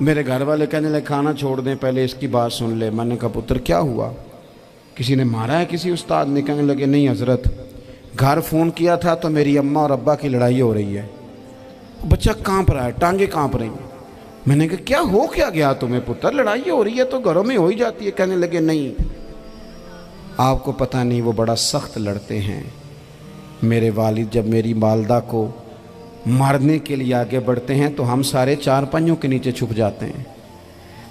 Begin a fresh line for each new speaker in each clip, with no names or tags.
میرے گھر والے کہنے لگے کھانا چھوڑ دیں پہلے اس کی بات سن لے۔ میں نے کہا پتر کیا ہوا، کسی نے مارا ہے کسی استاد نے؟ کہنے لگے نہیں حضرت، گھر فون کیا تھا تو میری اماں اور ابا کی لڑائی ہو رہی ہے۔ بچہ کانپ رہا ہے، ٹانگیں کانپ رہی ہیں۔ میں نے کہا کیا ہو کیا گیا تمہیں پتر، لڑائی ہو رہی ہے تو گھروں میں ہو ہی جاتی ہے۔ کہنے لگے نہیں آپ کو پتہ نہیں، وہ بڑا سخت لڑتے ہیں۔ میرے والد جب میری والدہ کو مارنے کے لیے آگے بڑھتے ہیں تو ہم سارے چار پنجوں کے نیچے چھپ جاتے ہیں،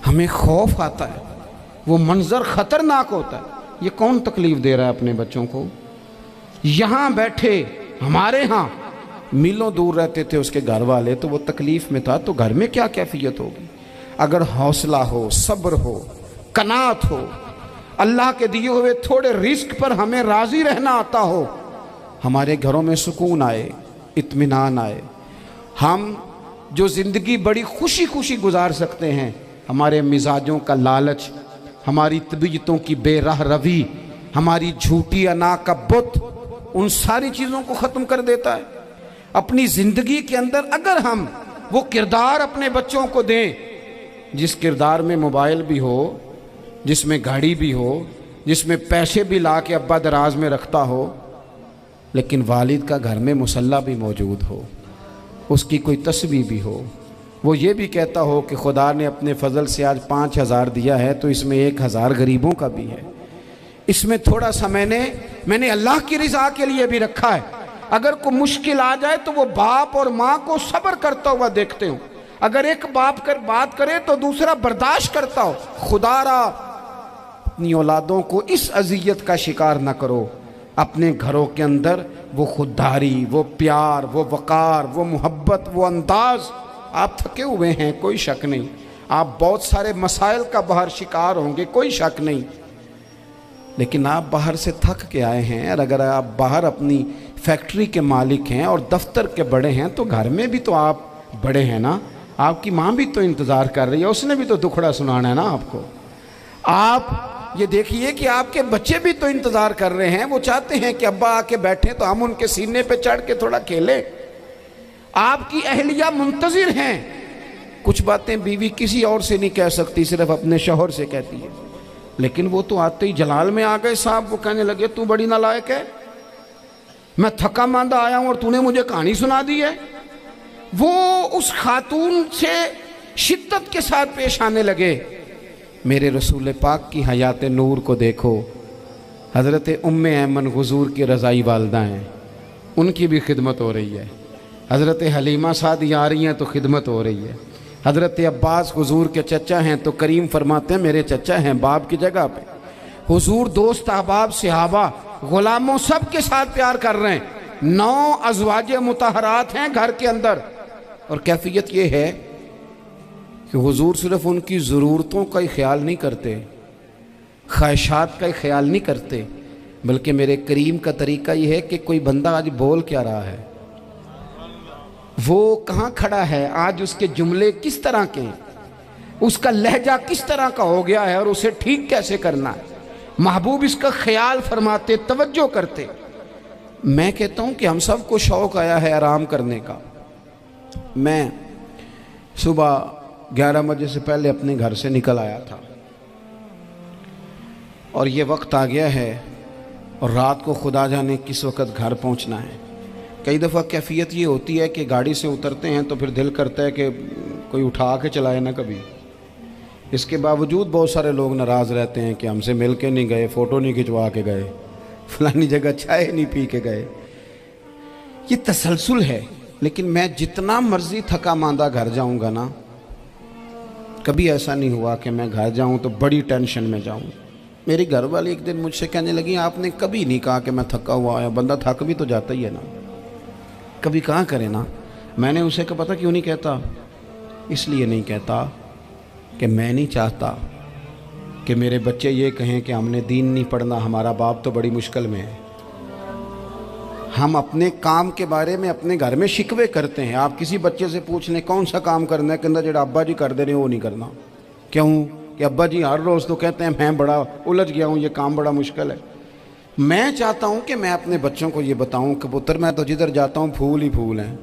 ہمیں خوف آتا ہے، وہ منظر خطرناک ہوتا ہے۔ یہ کون تکلیف دے رہا ہے اپنے بچوں کو؟ یہاں بیٹھے ہمارے ہاں میلوں دور رہتے تھے اس کے گھر والے، تو وہ تکلیف میں تھا، تو گھر میں کیا کیفیت ہوگی؟ اگر حوصلہ ہو، صبر ہو، قناعت ہو، اللہ کے دیے ہوئے تھوڑے رزق پر ہمیں راضی رہنا آتا ہو، ہمارے گھروں میں سکون آئے، اطمینان آئے، ہم جو زندگی بڑی خوشی خوشی گزار سکتے ہیں۔ ہمارے مزاجوں کا لالچ، ہماری طبیعتوں کی بے راہ روی، ہماری جھوٹی انا کا بت ان ساری چیزوں کو ختم کر دیتا ہے۔ اپنی زندگی کے اندر اگر ہم وہ کردار اپنے بچوں کو دیں جس کردار میں موبائل بھی ہو، جس میں گاڑی بھی ہو، جس میں پیسے بھی لا کے ابا دراز میں رکھتا ہو، لیکن والد کا گھر میں مصلی بھی موجود ہو، اس کی کوئی تسبیح بھی ہو، وہ یہ بھی کہتا ہو کہ خدا نے اپنے فضل سے آج 5,000 دیا ہے تو اس میں 1,000 غریبوں کا بھی ہے، اس میں تھوڑا سا میں نے اللہ کی رضا کے لیے بھی رکھا ہے۔ اگر کوئی مشکل آ جائے تو وہ باپ اور ماں کو صبر کرتا ہوا دیکھتے ہوں، اگر ایک باپ کر بات کرے تو دوسرا برداشت کرتا ہو۔ خدا را اپنی اولادوں کو اس اذیت کا شکار نہ کرو۔ اپنے گھروں کے اندر وہ خودداری، وہ پیار، وہ وقار، وہ محبت، وہ انداز۔ آپ تھکے ہوئے ہیں کوئی شک نہیں، آپ بہت سارے مسائل کا باہر شکار ہوں گے کوئی شک نہیں، لیکن آپ باہر سے تھک کے آئے ہیں، اور اگر آپ باہر اپنی فیکٹری کے مالک ہیں اور دفتر کے بڑے ہیں تو گھر میں بھی تو آپ بڑے ہیں نا۔ آپ کی ماں بھی تو انتظار کر رہی ہے، اس نے بھی تو دکھڑا سنانا ہے نا آپ کو۔ آپ یہ دیکھیے کہ آپ کے بچے بھی تو انتظار کر رہے ہیں، وہ چاہتے ہیں کہ ابا آ کے بیٹھیں تو ہم ان کے سینے پہ چڑھ کے تھوڑا کھیلیں۔ آپ کی اہلیہ منتظر ہیں، کچھ باتیں بیوی کسی اور سے نہیں کہہ سکتی، صرف اپنے شوہر سے کہتی ہے، لیکن وہ تو آتے ہی جلال میں آ گئے صاحب، وہ کہنے لگے تو بڑی نالائق ہے، میں تھکا ماندہ آیا ہوں اور تو نے مجھے کہانی سنا دی ہے۔ وہ اس خاتون سے شدت کے ساتھ پیش آنے لگے۔ میرے رسول پاک کی حیات نور کو دیکھو، حضرت ام ایمن حضور کی رضائی والدہ ہیں، ان کی بھی خدمت ہو رہی ہے، حضرت حلیمہ سعدی آ رہی ہیں تو خدمت ہو رہی ہے، حضرت عباس حضور کے چچا ہیں تو کریم فرماتے ہیں میرے چچا ہیں باپ کی جگہ پہ۔ حضور دوست احباب صحابہ غلاموں سب کے ساتھ پیار کر رہے ہیں، 9 ازواج مطہرات ہیں گھر کے اندر، اور کیفیت یہ ہے کہ حضور صرف ان کی ضرورتوں کا ہی خیال نہیں کرتے، خواہشات کا ہی خیال نہیں کرتے، بلکہ میرے کریم کا طریقہ یہ ہے کہ کوئی بندہ آج بول کیا رہا ہے، وہ کہاں کھڑا ہے آج، اس کے جملے کس طرح کے ہیں، اس کا لہجہ کس طرح کا ہو گیا ہے اور اسے ٹھیک کیسے کرنا ہے، محبوب اس کا خیال فرماتے، توجہ کرتے۔ میں کہتا ہوں کہ ہم سب کو شوق آیا ہے آرام کرنے کا۔ میں صبح 11 بجے سے پہلے اپنے گھر سے نکل آیا تھا، اور یہ وقت آ گیا ہے اور رات کو خدا جانے کس وقت گھر پہنچنا ہے۔ کئی دفعہ کیفیت یہ ہوتی ہے کہ گاڑی سے اترتے ہیں تو پھر دل کرتا ہے کہ کوئی اٹھا کے چلائے نہ کبھی، اس کے باوجود بہت سارے لوگ ناراض رہتے ہیں کہ ہم سے مل کے نہیں گئے، فوٹو نہیں کھنچوا کے گئے، فلانی جگہ چائے نہیں پی کے گئے۔ یہ تسلسل ہے، لیکن میں جتنا مرضی تھکا ماندہ گھر جاؤں گا نا، کبھی ایسا نہیں ہوا کہ میں گھر جاؤں تو بڑی ٹینشن میں جاؤں۔ میری گھر والی ایک دن مجھ سے کہنے لگی آپ نے کبھی نہیں کہا کہ میں تھکا ہوا آیا، بندہ تھک بھی تو جاتا ہی ہے نا، کبھی کہاں کرے نا۔ میں نے اسے کہا پتہ کیوں نہیں کہتا، اس لیے نہیں کہتا کہ میں نہیں چاہتا کہ میرے بچے یہ کہیں کہ ہم نے دین نہیں پڑھنا، ہمارا باپ تو بڑی مشکل میں ہے۔ ہم اپنے کام کے بارے میں اپنے گھر میں شکوے کرتے ہیں۔ آپ کسی بچے سے پوچھ لیں کون سا کام کرنا ہے، کہ جڑا ابا جی کر دے رہے وہ نہیں کرنا۔ کیوں؟ کہ ابا جی ہر روز تو کہتے ہیں میں بڑا الجھ گیا ہوں، یہ کام بڑا مشکل ہے۔ میں چاہتا ہوں کہ میں اپنے بچوں کو یہ بتاؤں کہ پتر میں تو جدھر جاتا ہوں پھول ہی پھول ہیں،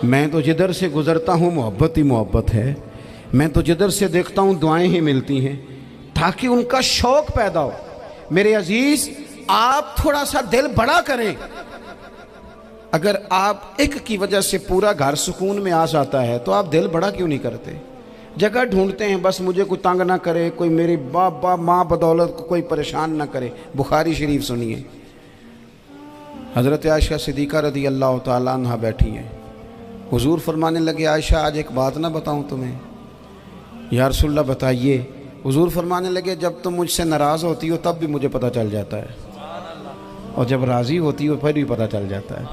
میں تو جدھر سے گزرتا ہوں محبت ہی محبت ہے، میں تو جدھر سے دیکھتا ہوں دعائیں ہی ملتی ہیں، تاکہ ان کا شوق پیدا ہو۔ میرے عزیز، آپ تھوڑا سا دل بڑا کریں۔ اگر آپ ایک کی وجہ سے پورا گھر سکون میں آ جاتا ہے تو آپ دل بڑا کیوں نہیں کرتے؟ جگہ ڈھونڈتے ہیں بس مجھے کوئی تنگ نہ کرے، کوئی میری باپ ماں بدولت کو کوئی پریشان نہ کرے۔ بخاری شریف سنیے، حضرت عائشہ صدیقہ رضی اللہ تعالیٰ عنہ بیٹھی ہیں، حضور فرمانے لگے عائشہ آج ایک بات نہ بتاؤں تمہیں؟ یا رسول اللہ بتائیے۔ حضور فرمانے لگے جب تم مجھ سے ناراض ہوتی ہو تب بھی مجھے پتہ چل جاتا ہے، اور جب راضی ہوتی ہو پھر بھی پتہ چل جاتا ہے۔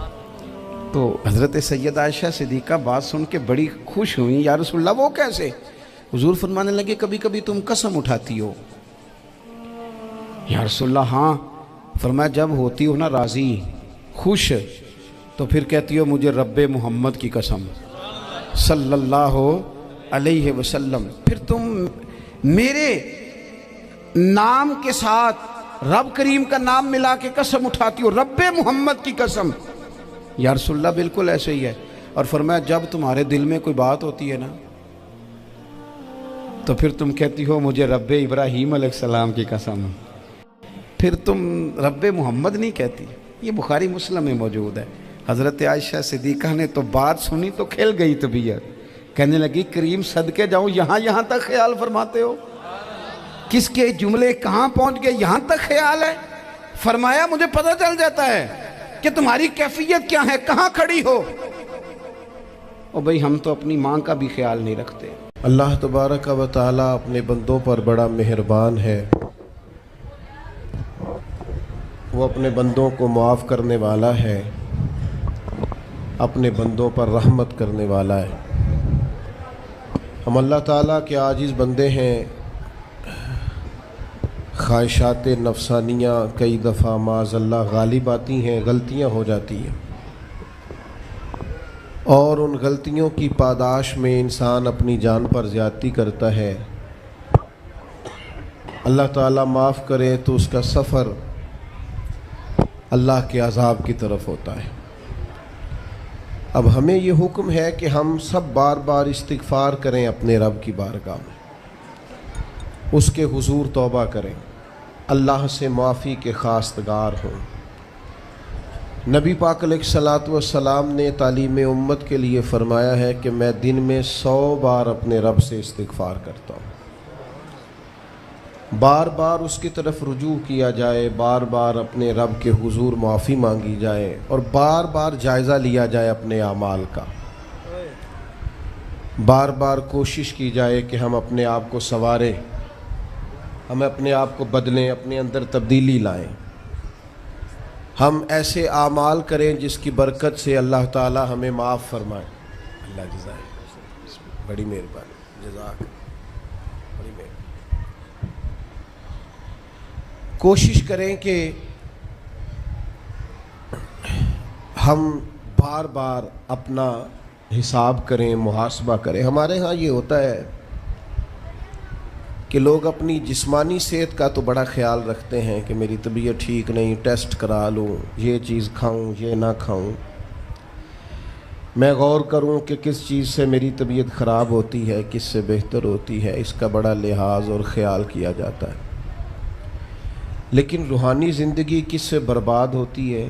تو حضرت سیدہ عائشہ صدیقہ بات سن کے بڑی خوش ہوئیں، یا رسول اللہ وہ کیسے؟ حضور فرمانے لگے کبھی کبھی تم قسم اٹھاتی ہو۔ یا رسول اللہ ہاں۔ فرمایا جب ہوتی ہو نا راضی، خوش، تو پھر کہتی ہو مجھے رب محمد کی قسم صلی اللہ علیہ وسلم، پھر تم میرے نام کے ساتھ رب کریم کا نام ملا کے قسم اٹھاتی ہو، رب محمد کی قسم۔ یا رسول اللہ بالکل ایسے ہی ہے۔ اور فرمایا جب تمہارے دل میں کوئی بات ہوتی ہے نا تو پھر تم کہتی ہو مجھے رب ابراہیم علیہ السلام کی قسم، پھر تم رب محمد نہیں کہتی۔ یہ بخاری مسلم میں موجود ہے۔ حضرت عائشہ صدیقہ نے تو بات سنی تو کھل گئی طبیعت، کہنے لگی کریم صدقے جاؤں، یہاں تک خیال فرماتے ہو؟ کس کے جملے کہاں پہنچ گئے، یہاں تک خیال ہے؟ فرمایا مجھے پتہ چل جاتا ہے کہ تمہاری کیفیت کیا ہے، کہاں کھڑی ہو۔ اور بھئی ہم تو اپنی ماں کا بھی خیال نہیں رکھتے۔
اللہ تبارک و تعالی اپنے بندوں پر بڑا مہربان ہے، وہ اپنے بندوں کو معاف کرنے والا ہے، اپنے بندوں پر رحمت کرنے والا ہے۔ ہم اللہ تعالیٰ کے عاجز بندے ہیں، خواہشات نفسانیہ کئی دفعہ معاذ اللہ غالب آتی ہیں، غلطیاں ہو جاتی ہیں، اور ان غلطیوں کی پاداش میں انسان اپنی جان پر زیادتی کرتا ہے۔ اللہ تعالیٰ معاف کرے تو اس کا سفر اللہ کے عذاب کی طرف ہوتا ہے۔ اب ہمیں یہ حکم ہے کہ ہم سب بار بار استغفار کریں اپنے رب کی بارگاہ میں، اس کے حضور توبہ کریں، اللہ سے معافی کے خواستگار ہوں۔ نبی پاک علیہ الصلاۃ والسلام نے تعلیم امت کے لیے فرمایا ہے کہ میں دن میں 100 بار اپنے رب سے استغفار کرتا ہوں۔ بار بار اس کی طرف رجوع کیا جائے، بار بار اپنے رب کے حضور معافی مانگی جائے، اور بار بار جائزہ لیا جائے اپنے اعمال کا۔ بار بار کوشش کی جائے کہ ہم اپنے آپ کو سنواریں، ہم اپنے آپ کو بدلیں، اپنے اندر تبدیلی لائیں، ہم ایسے اعمال کریں جس کی برکت سے اللہ تعالی ہمیں معاف فرمائے۔ اللہ جزائے بڑی مہربانی، جزاک بڑی مہربانی۔ کوشش کریں کہ ہم بار بار اپنا حساب کریں، محاسبہ کریں۔ ہمارے ہاں یہ ہوتا ہے کہ لوگ اپنی جسمانی صحت کا تو بڑا خیال رکھتے ہیں کہ میری طبیعت ٹھیک نہیں، ٹیسٹ کرا لوں، یہ چیز کھاؤں، یہ نہ کھاؤں، میں غور کروں کہ کس چیز سے میری طبیعت خراب ہوتی ہے، کس سے بہتر ہوتی ہے، اس کا بڑا لحاظ اور خیال کیا جاتا ہے۔ لیکن روحانی زندگی کس سے برباد ہوتی ہے،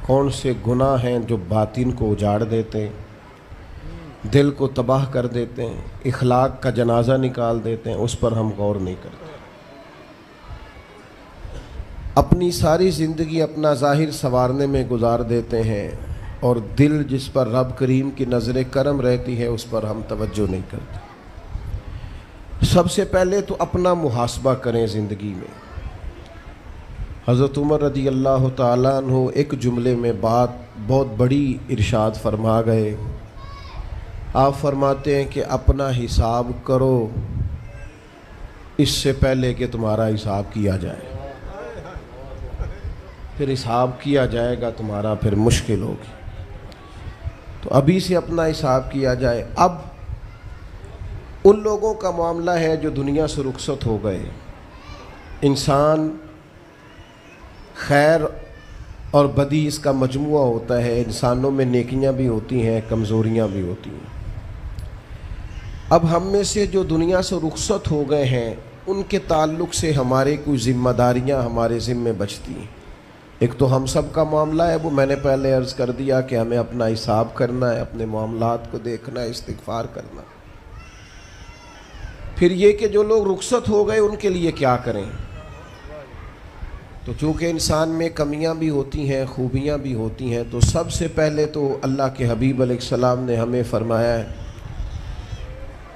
کون سے گناہ ہیں جو باطن کو اجاڑ دیتے ہیں، دل کو تباہ کر دیتے ہیں، اخلاق کا جنازہ نکال دیتے ہیں، اس پر ہم غور نہیں کرتے۔ اپنی ساری زندگی اپنا ظاہر سنوارنے میں گزار دیتے ہیں، اور دل جس پر رب کریم کی نظر کرم رہتی ہے اس پر ہم توجہ نہیں کرتے۔ سب سے پہلے تو اپنا محاسبہ کریں زندگی میں۔ حضرت عمر رضی اللہ تعالیٰ عنہ ایک جملے میں بات بہت بڑی ارشاد فرما گئے۔ آپ فرماتے ہیں کہ اپنا حساب کرو اس سے پہلے کہ تمہارا حساب کیا جائے، پھر حساب کیا جائے گا تمہارا پھر مشکل ہوگی۔ تو ابھی سے اپنا حساب کیا جائے۔ اب ان لوگوں کا معاملہ ہے جو دنیا سے رخصت ہو گئے۔ انسان خیر اور بدی اس کا مجموعہ ہوتا ہے. انسانوں میں نیکیاں بھی ہوتی ہیں، کمزوریاں بھی ہوتی ہیں. اب ہم میں سے جو دنیا سے رخصت ہو گئے ہیں ان کے تعلق سے ہمارے کوئی ذمہ داریاں ہمارے ذمے بچتی ہیں. ایک تو ہم سب کا معاملہ ہے، وہ میں نے پہلے عرض کر دیا کہ ہمیں اپنا حساب کرنا ہے، اپنے معاملات کو دیکھنا ہے، استغفار کرنا. پھر یہ کہ جو لوگ رخصت ہو گئے ان کے لیے کیا کریں. تو چونکہ انسان میں کمیاں بھی ہوتی ہیں، خوبیاں بھی ہوتی ہیں، تو سب سے پہلے تو اللہ کے حبیب علیہ السلام نے ہمیں فرمایا ہے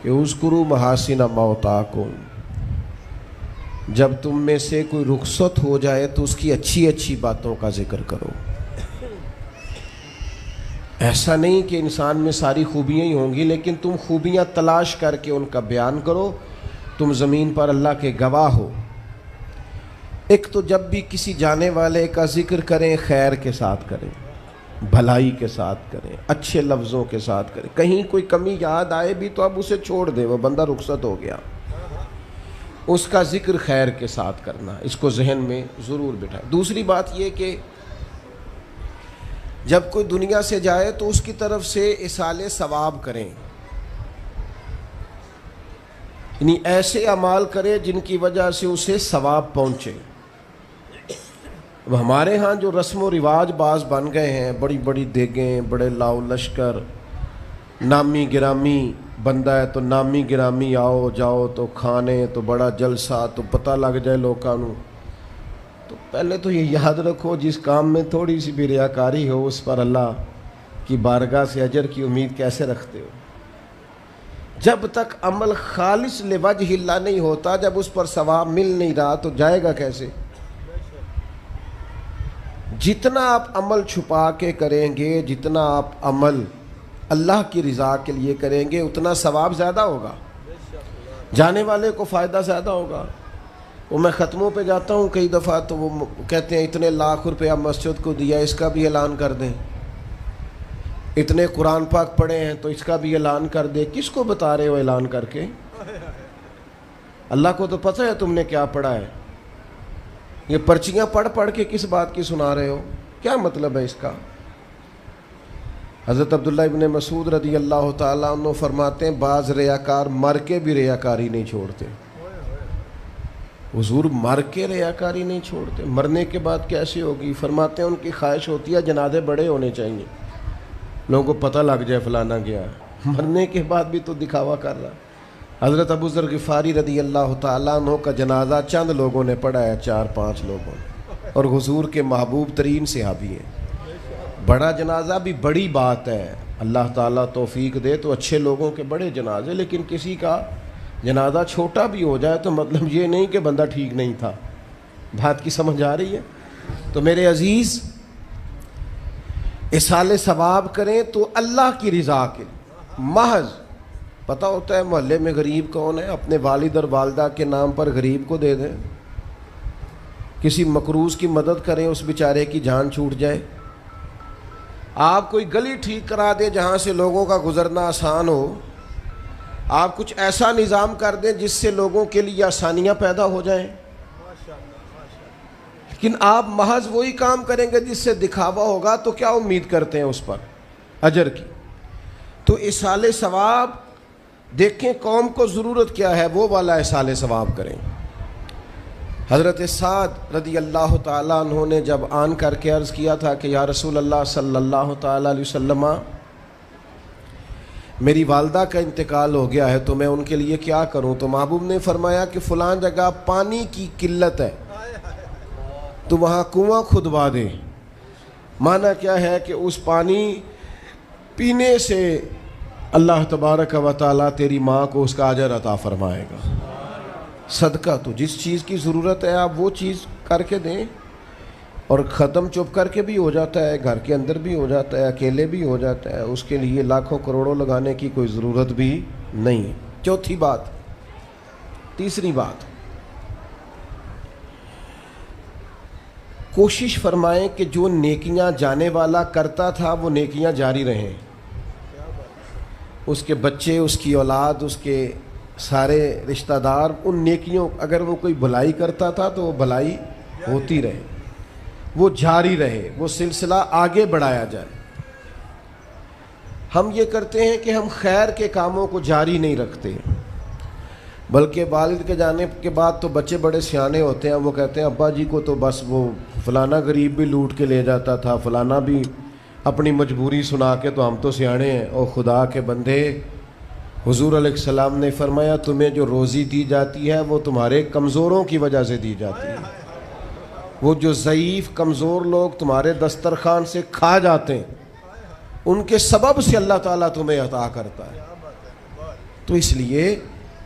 کہ اذکروا محاسن موتاکم. جب تم میں سے کوئی رخصت ہو جائے تو اس کی اچھی اچھی باتوں کا ذکر کرو. ایسا نہیں کہ انسان میں ساری خوبیاں ہی ہوں گی، لیکن تم خوبیاں تلاش کر کے ان کا بیان کرو. تم زمین پر اللہ کے گواہ ہو. ایک تو جب بھی کسی جانے والے کا ذکر کریں خیر کے ساتھ کریں، بھلائی کے ساتھ کریں، اچھے لفظوں کے ساتھ کریں. کہیں کوئی کمی یاد آئے بھی تو اب اسے چھوڑ دے، وہ بندہ رخصت ہو گیا. اس کا ذکر خیر کے ساتھ کرنا، اس کو ذہن میں ضرور بٹھائیں. دوسری بات یہ کہ جب کوئی دنیا سے جائے تو اس کی طرف سے ایصال ثواب کریں، یعنی ایسے اعمال کرے جن کی وجہ سے اسے ثواب پہنچے. اب ہمارے ہاں جو رسم و رواج بعض بن گئے ہیں، بڑی بڑی دیگیں، بڑے لاؤ لشکر، نامی گرامی بندہ ہے تو نامی گرامی آؤ جاؤ تو کھانے تو بڑا جلسہ تو پتہ لگ جائے لوکاں نوں. تو پہلے تو یہ یاد رکھو جس کام میں تھوڑی سی بھی ریاکاری ہو اس پر اللہ کی بارگاہ سے اجر کی امید کیسے رکھتے ہو؟ جب تک عمل خالص لوجہ اللہ نہیں ہوتا، جب اس پر ثواب مل نہیں رہا تو جائے گا کیسے؟ جتنا آپ عمل چھپا کے کریں گے، جتنا آپ عمل اللہ کی رضا کے لیے کریں گے، اتنا ثواب زیادہ ہوگا، جانے والے کو فائدہ زیادہ ہوگا. وہ میں ختموں پہ جاتا ہوں کئی دفعہ تو وہ کہتے ہیں اتنے لاکھ روپیہ مسجد کو دیا، اس کا بھی اعلان کر دیں. اتنے قرآن پاک پڑھے ہیں تو اس کا بھی اعلان کر دے. کس کو بتا رہے ہو اعلان کر کے؟ اللہ کو تو پتہ ہے تم نے کیا پڑھا ہے. یہ پرچیاں پڑھ پڑھ کے کس بات کی سنا رہے ہو؟ کیا مطلب ہے اس کا؟ حضرت عبداللہ ابن مسعود رضی اللہ تعالیٰ عنہ فرماتے ہیں بعض ریاکار مر کے بھی ریاکاری نہیں چھوڑتے. حضور مر کے ریاکاری نہیں چھوڑتے، مرنے کے بعد کیسے ہوگی؟ فرماتے ہیں ان کی خواہش ہوتی ہے جنازے بڑے ہونے چاہیے، لوگوں کو پتہ لگ جائے فلانا گیا ہے. مرنے کے بعد بھی تو دکھاوا کر رہا. حضرت ابو ذر غفاری رضی اللہ تعالیٰ عنہ کا جنازہ چند لوگوں نے پڑھا ہے، 4-5 لوگوں نے، اور حضور کے محبوب ترین صحابی ہیں. بڑا جنازہ بھی بڑی بات ہے، اللہ تعالیٰ توفیق دے تو اچھے لوگوں کے بڑے جنازے، لیکن کسی کا جنازہ چھوٹا بھی ہو جائے تو مطلب یہ نہیں کہ بندہ ٹھیک نہیں تھا. بات کی سمجھ آ رہی ہے؟ تو میرے عزیز، ایصال ثواب کریں تو اللہ کی رضا کے محض. پتہ ہوتا ہے محلے میں غریب کون ہے، اپنے والد اور والدہ کے نام پر غریب کو دے دیں. کسی مقروض کی مدد کریں، اس بیچارے کی جان چھوٹ جائے. آپ کوئی گلی ٹھیک کرا دیں جہاں سے لوگوں کا گزرنا آسان ہو. آپ کچھ ایسا نظام کر دیں جس سے لوگوں کے لیے آسانیاں پیدا ہو جائیں. لیکن آپ محض وہی کام کریں گے جس سے دکھاوا ہوگا تو کیا امید کرتے ہیں اس پر اجر کی؟ تو ایصال ثواب دیکھیں قوم کو ضرورت کیا ہے، وہ والا ایصال ثواب کریں. حضرت سعد رضی اللہ تعالیٰ عنہ نے جب آن کر کے عرض کیا تھا کہ یا رسول اللہ صلی اللہ تعالیٰ علیہ وسلم، میری والدہ کا انتقال ہو گیا ہے تو میں ان کے لیے کیا کروں؟ تو محبوب نے فرمایا کہ فلاں جگہ پانی کی قلت ہے تو وہاں کنواں کھدوا دے. معنی کیا ہے کہ اس پانی پینے سے اللہ تبارک و تعالیٰ تیری ماں کو اس کا اجر عطا فرمائے گا. صدقہ تو جس چیز کی ضرورت ہے آپ وہ چیز کر کے دیں، اور ختم چپ کر کے بھی ہو جاتا ہے، گھر کے اندر بھی ہو جاتا ہے، اکیلے بھی ہو جاتا ہے. اس کے لیے لاکھوں کروڑوں لگانے کی کوئی ضرورت بھی نہیں ہے. چوتھی بات. تیسری بات، کوشش فرمائیں کہ جو نیکیاں جانے والا کرتا تھا وہ نیکیاں جاری رہیں. اس کے بچے، اس کی اولاد، اس کے سارے رشتہ دار ان نیکیوں، اگر وہ کوئی بھلائی کرتا تھا تو وہ بھلائی ہوتی رہے. وہ جاری رہے، وہ سلسلہ آگے بڑھایا جائے۔ ہم یہ کرتے ہیں کہ ہم خیر کے کاموں کو جاری نہیں رکھتے، بلکہ والد کے جانے کے بعد تو بچے بڑے سیانے ہوتے ہیں، وہ کہتے ہیں ابا جی کو تو بس وہ فلانا غریب بھی لوٹ کے لے جاتا تھا، فلانا بھی اپنی مجبوری سنا کے، تو ہم تو سیانے ہیں۔ اور خدا کے بندے، حضور علیہ السلام نے فرمایا تمہیں جو روزی دی جاتی ہے وہ تمہارے کمزوروں کی وجہ سے دی جاتی ہے۔ وہ جو ضعیف کمزور لوگ تمہارے دسترخوان سے کھا جاتے ہیں، ان کے سبب سے اللہ تعالیٰ تمہیں عطا کرتا ہے۔ تو اس لیے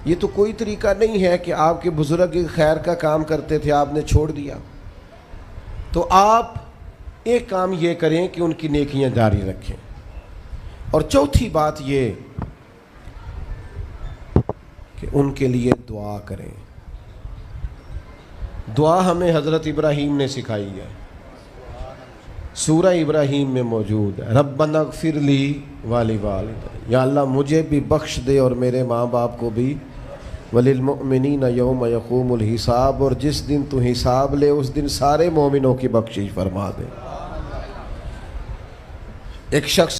یہ تو کوئی طریقہ نہیں ہے کہ آپ کے بزرگ خیر کا کام کرتے تھے، آپ نے چھوڑ دیا۔ تو آپ ایک کام یہ کریں کہ ان کی نیکیاں جاری رکھیں۔ اور چوتھی بات یہ کہ ان کے لیے دعا کریں۔ دعا ہمیں حضرت ابراہیم نے سکھائی ہے، سورہ ابراہیم میں موجود ہے، ربنا اغفر لی ولوالدی، یا اللہ مجھے بھی بخش دے اور میرے ماں باپ کو بھی، وللمؤمنین یوم یقوم الحساب، اور جس دن تو حساب لے اس دن سارے مومنوں کی بخشش فرما دے۔ ایک شخص